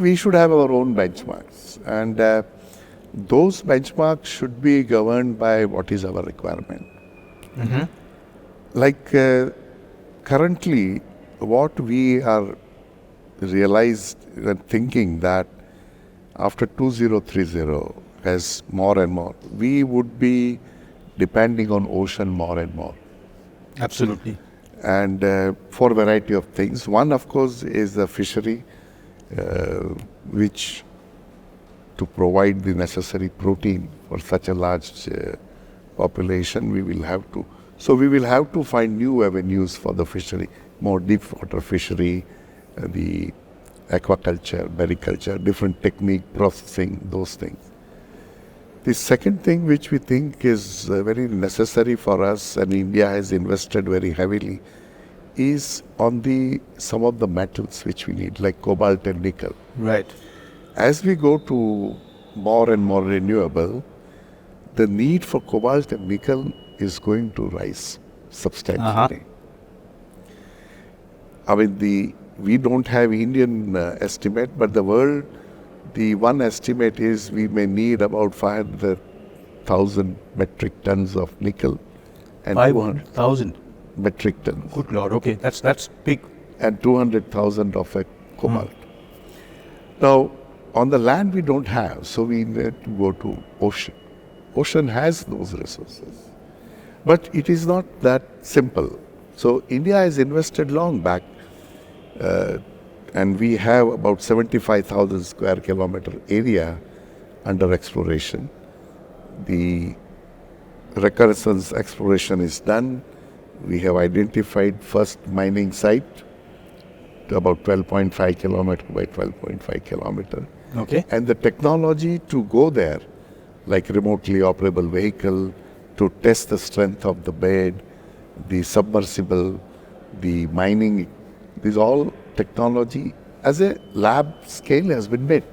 We should have our own benchmarks, and those benchmarks should be governed by what is our requirement. Like currently, what we are realized and thinking that after 2030, as more and more, we would be depending on ocean more and more. Absolutely. And for a variety of things. One, of course, is the fishery, which to provide the necessary protein for such a large population, we will have to. So we will have to find new avenues for the fishery, more deep water fishery, the aquaculture, mariculture, different technique, processing, those things. The second thing which we think is very necessary for us, and India has invested very heavily, is on some of the metals which we need, like cobalt and nickel. Right. As we go to more and more renewable, the need for cobalt and nickel is going to rise substantially. I mean, we don't have Indian estimate, but the world, the one estimate is we may need about 500,000 metric tons of nickel. And 500,000 metric tons. Good Lord, okay, that's big. And 200,000 of a cobalt. Now, on the land we don't have, so we need to go to ocean. Ocean has those resources. But it is not that simple. So India has invested long back, and we have about 75,000 square kilometer area under exploration. The reconnaissance exploration is done. We have identified first mining site to about 12.5 kilometer by 12.5 kilometer. Okay. And the technology to go there, like remotely operable vehicle, to test the strength of the bed, the submersible, the mining, these all technology as a lab scale has been made.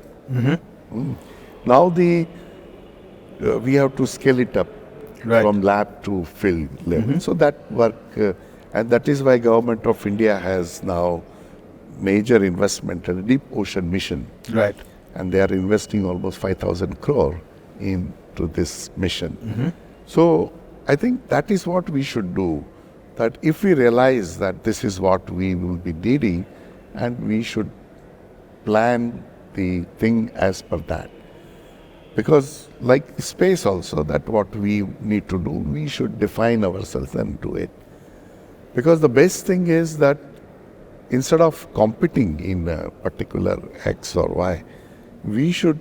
Now we have to scale it up. Right. From lab to field level. So that work, and that is why Government of India has now major investment in a deep ocean mission. Right. And they are investing almost 5,000 crore into this mission. So I think that is what we should do, that if we realize that this is what we will be needing, and we should plan the thing as per that. Because like space also, that what we need to do, we should define ourselves and do it. Because the best thing is that instead of competing in a particular X or Y, we should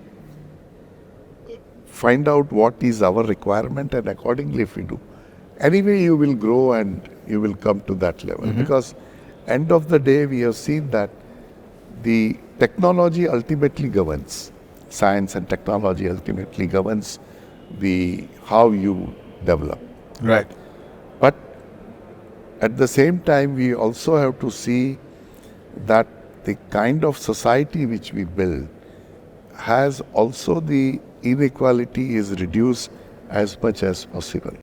find out what is our requirement, and accordingly if we do. Anyway, you will grow and you will come to that level. Because end of the day, we have seen that the technology ultimately governs. Science and technology ultimately governs how you develop. Right. But at the same time, we also have to see that the kind of society which we build has also the inequality is reduced as much as possible.